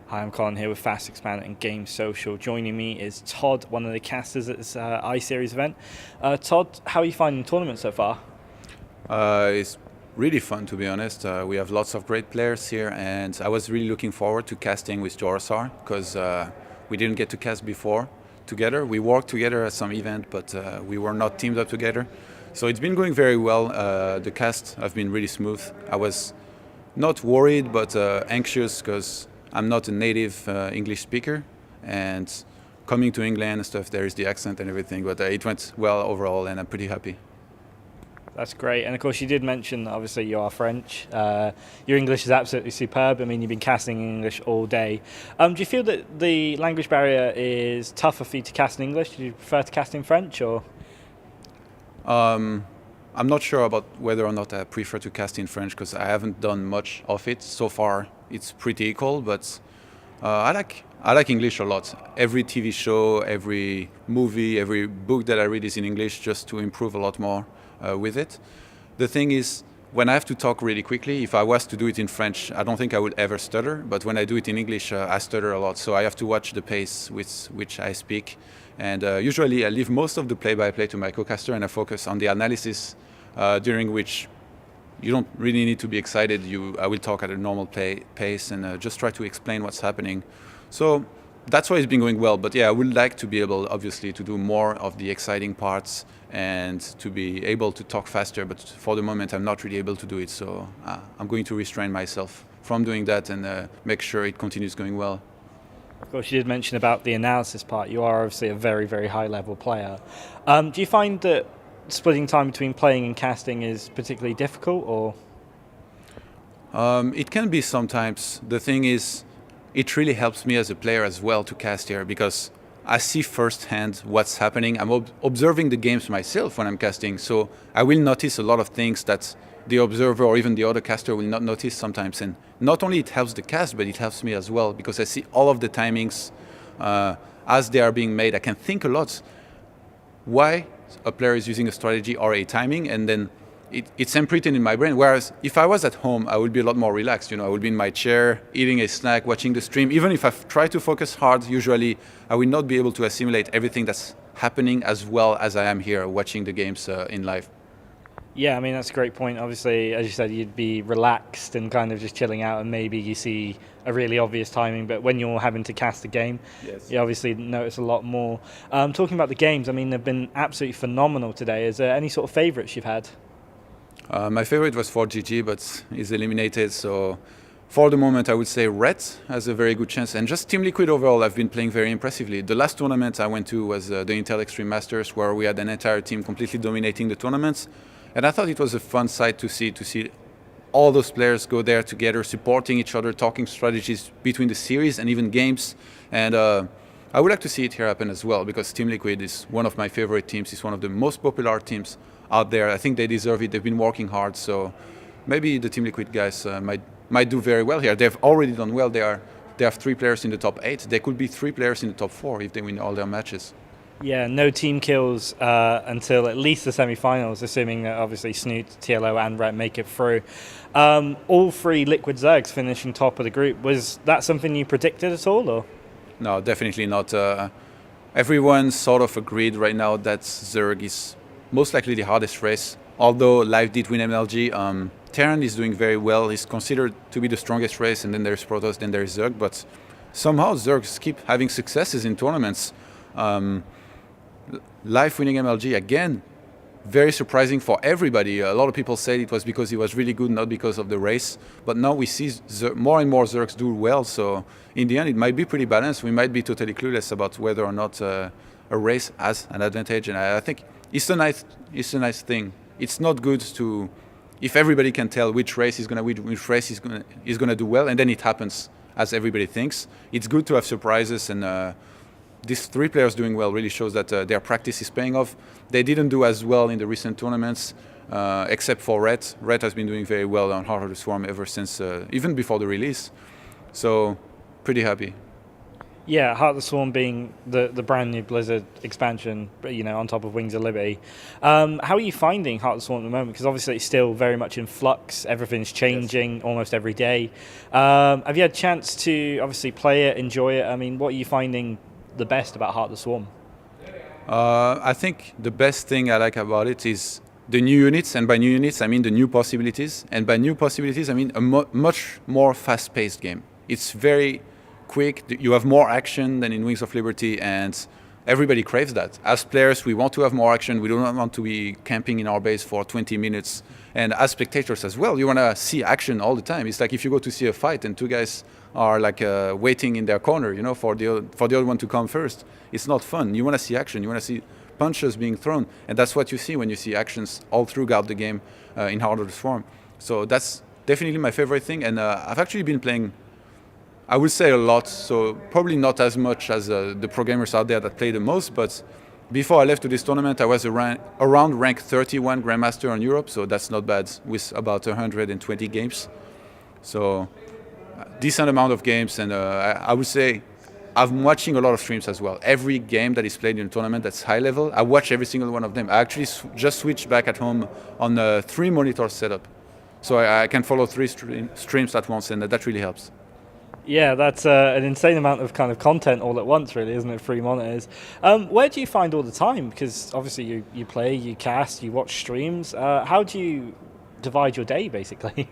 Hi, I'm Colin here with Fast Expander and Game Social. Joining me is ToD, one of the casters at this I-Series event. ToD, how are you finding the tournament so far? It's really fun, to be honest. We have lots of great players here, and I was really looking forward to casting with Jorsar because we didn't get to cast before together. We worked together at some event, but we were not teamed up together. So it's been going very well. The casts have been really smooth. I was not worried, but anxious because I'm not a native English speaker, and coming to England and stuff, there is the accent and everything, but it went well overall, and I'm pretty happy. That's great. And of course, you did mention that obviously you are French. Your English is absolutely superb. I mean, you've been casting in English all day. Do you feel that the language barrier is tougher for you to cast in English? Do you prefer to cast in French, or? I'm not sure about whether or not I prefer to cast in French because I haven't done much of it so far. It's pretty equal, but I like English a lot. Every TV show, every movie, every book that I read is in English just to improve a lot more with it. The thing is, when I have to talk really quickly, if I was to do it in French, I don't think I would ever stutter. But when I do it in English, I stutter a lot. So I have to watch the pace with which I speak. And usually I leave most of the play-by-play to my co-caster and I focus on the analysis during which you don't really need to be excited. I will talk at a normal pace and just try to explain what's happening. So that's why it's been going well. But yeah, I would like to be able, obviously, to do more of the exciting parts and to be able to talk faster. But for the moment, I'm not really able to do it. So I'm going to restrain myself from doing that and make sure it continues going well. Of course, you did mention about the analysis part. You are obviously a very, very high-level player. Do you find that splitting time between playing and casting is particularly difficult, or? It can be sometimes. The thing is, it really helps me as a player as well to cast here because I see firsthand what's happening. I'm observing the games myself when I'm casting, so I will notice a lot of things that the observer or even the other caster will not notice sometimes. And not only it helps the cast, but it helps me as well because I see all of the timings as they are being made. I can think a lot why a player is using a strategy or a timing, and then it's imprinted in my brain. Whereas if I was at home, I would be a lot more relaxed. I would be in my chair, eating a snack, watching the stream. Even if I try to focus hard, usually I will not be able to assimilate everything that's happening as well as I am here watching the games in live. Yeah, I mean, that's a great point. Obviously, as you said, you'd be relaxed and kind of just chilling out, and maybe you see a really obvious timing, but when you're having to cast a game, yes, you obviously notice a lot more. Talking about the games, I mean, they've been absolutely phenomenal today. Is there any sort of favourites you've had? My favorite was 4GG, but he's eliminated, so for the moment I would say Red has a very good chance. And just Team Liquid overall, I've been playing very impressively. The last tournament I went to was the Intel Extreme Masters, where we had an entire team completely dominating the tournaments. And I thought it was a fun sight to see all those players go there together, supporting each other, talking strategies between the series and even games. And I would like to see it here happen as well, because Team Liquid is one of my favorite teams. It's one of the most popular teams out there. I think they deserve it. They've been working hard, so maybe the Team Liquid guys might do very well here. They've already done well. They have 3 players in the top 8. They could be 3 players in the top 4 if they win all their matches. Yeah, no team kills until at least the semi-finals, assuming that obviously Snoot, TLO and Rhett make it through. All 3 Liquid Zergs finishing top of the group. Was that something you predicted at all, or? No, definitely not. Everyone sort of agreed right now that Zerg is most likely the hardest race. Although Live did win MLG, Terran is doing very well. He's considered to be the strongest race, and then there's Protoss, then there's Zerg. But somehow Zergs keep having successes in tournaments. Live winning MLG again, very surprising for everybody. A lot of people said it was because he was really good, not because of the race. But now we see more and more Zergs do well. So in the end, it might be pretty balanced. We might be totally clueless about whether or not a race has an advantage. And I think it's a nice thing. It's not good to, if everybody can tell which race is going to win, which race is going to do well, and then it happens as everybody thinks. It's good to have surprises, and these 3 players doing well really shows that their practice is paying off. They didn't do as well in the recent tournaments, except for Red. Red has been doing very well on Heart of the Swarm ever since, even before the release. So, pretty happy. Yeah, Heart of the Swarm being the brand new Blizzard expansion, on top of Wings of Liberty. How are you finding Heart of the Swarm at the moment? Because obviously it's still very much in flux. Everything's changing almost every day. Have you had a chance to obviously play it, enjoy it? I mean, what are you finding the best about Heart of the Swarm? I think the best thing I like about it is the new units, and by new units I mean the new possibilities, and by new possibilities I mean a much more fast-paced game. It's very quick, you have more action than in Wings of Liberty, and everybody craves that. As players, we want to have more action, we don't want to be camping in our base for 20 minutes, and as spectators as well, you want to see action all the time. It's like if you go to see a fight and two guys are like waiting in their corner, for the other one to come first. It's not fun. You want to see action, you want to see punches being thrown, and that's what you see when you see actions all throughout the game in Heart of the Swarm. So that's definitely my favorite thing, and I've actually been playing, I would say, a lot, so probably not as much as the pro gamers out there that play the most, but before I left to this tournament I was around rank 31 Grandmaster in Europe, so that's not bad with about 120 games. So decent amount of games, and I would say I'm watching a lot of streams as well. Every game that is played in a tournament that's high level, I watch every single one of them. I actually just switched back at home on a 3-monitor setup, so I can follow 3 streams at once, and that really helps. Yeah, that's an insane amount of kind of content all at once, really, isn't it? 3 monitors. Where do you find all the time? Because obviously you play, you cast, you watch streams. How do you divide your day, basically?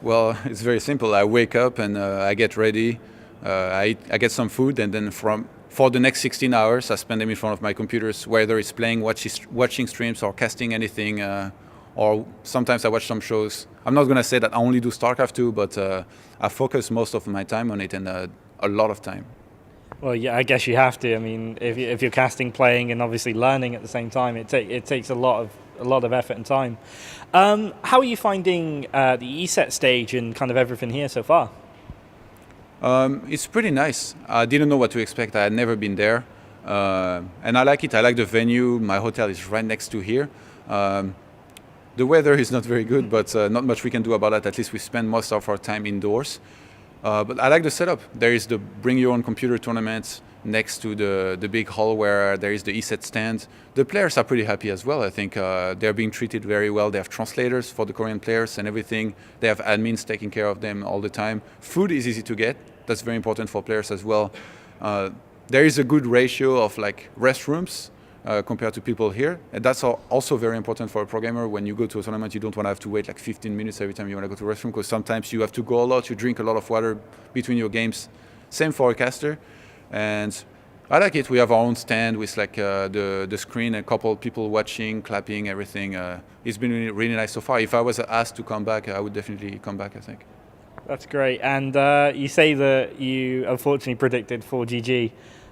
Well, it's very simple. I wake up and I get ready. I get some food, and then for the next 16 hours, I spend them in front of my computers, whether it's playing, watching streams, or casting anything. Or sometimes I watch some shows. I'm not going to say that I only do StarCraft 2, but I focus most of my time on it, and a lot of time. Well, yeah, I guess you have to. I mean, if you're casting, playing, and obviously learning at the same time, it takes a lot of effort and time. How are you finding the ESET stage and kind of everything here so far? It's pretty nice. I didn't know what to expect. I had never been there, and I like it. I like the venue. My hotel is right next to here. The weather is not very good, but not much we can do about that. At least we spend most of our time indoors. But I like the setup. There is the bring your own computer tournament next to the big hall where there is the ESET stand. The players are pretty happy as well. I think they're being treated very well. They have translators for the Korean players and everything. They have admins taking care of them all the time. Food is easy to get. That's very important for players as well. There is a good ratio of like restrooms compared to people here, and that's also very important for a pro gamer. When you go to a tournament, you don't want to have to wait like 15 minutes every time you want to go to the restroom, because sometimes you have to go a lot, you drink a lot of water between your games. Same for a caster, and I like it. We have our own stand with like the screen, a couple people watching, clapping, everything. It's been really nice so far. If I was asked to come back, I would definitely come back, I think. That's great. And you say that you unfortunately predicted 4GG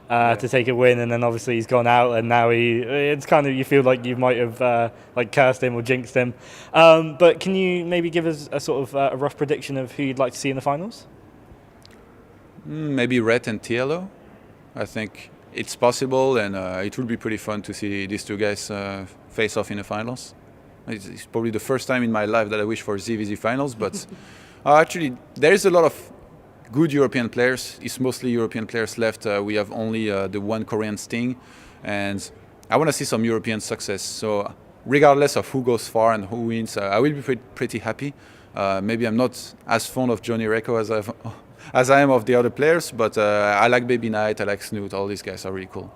to take a win, and then obviously he's gone out, and now it's kind of, you feel like you might have like cursed him or jinxed him. But can you maybe give us a sort of a rough prediction of who you'd like to see in the finals? Maybe Red and TLO. I think it's possible, and it would be pretty fun to see these two guys face off in the finals. It's probably the first time in my life that I wish for ZVZ finals, but actually there is a lot of good European players. It's mostly European players left. We have only the one Korean Sting, and I want to see some European success. So regardless of who goes far and who wins, I will be pretty happy. Maybe I'm not as fond of Johnny Reco as I am of the other players, but I like Baby Knight, I like Snoot. All these guys are really cool.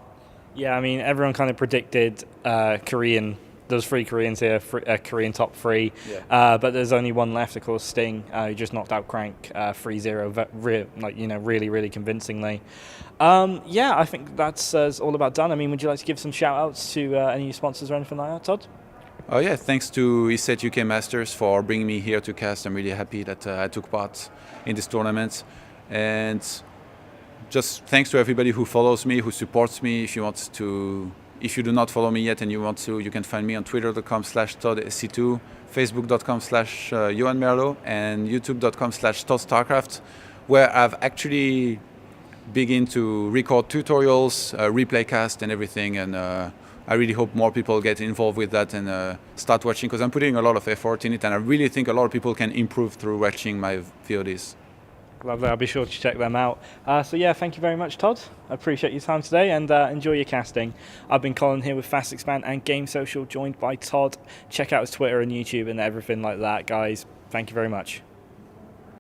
Yeah, I mean, everyone kind of predicted Korean. There's 3 Koreans here, Korean top 3, yeah. But there's only one left, of course, Sting, who just knocked out Crank 3-0, really, really convincingly. Yeah, I think that's all about done. I mean, would you like to give some shout-outs to any sponsors or anything like that, Todd? Oh yeah, thanks to ESET UK Masters for bringing me here to cast. I'm really happy that I took part in this tournament, and just thanks to everybody who follows me, who supports me. If you do not follow me yet and you want to, you can find me on twitter.com/ToDSC2, facebook.com/Johan Merlot, and youtube.com/ToDStarcraft, where I've actually begun to record tutorials, replay cast and everything, and I really hope more people get involved with that and start watching, because I'm putting a lot of effort in it, and I really think a lot of people can improve through watching my VODs. Lovely. I'll be sure to check them out. So yeah, thank you very much, ToD. I appreciate your time today, and enjoy your casting. I've been Colin here with Fast Expand and Game Social, joined by ToD. Check out his Twitter and YouTube and everything like that, guys. Thank you very much.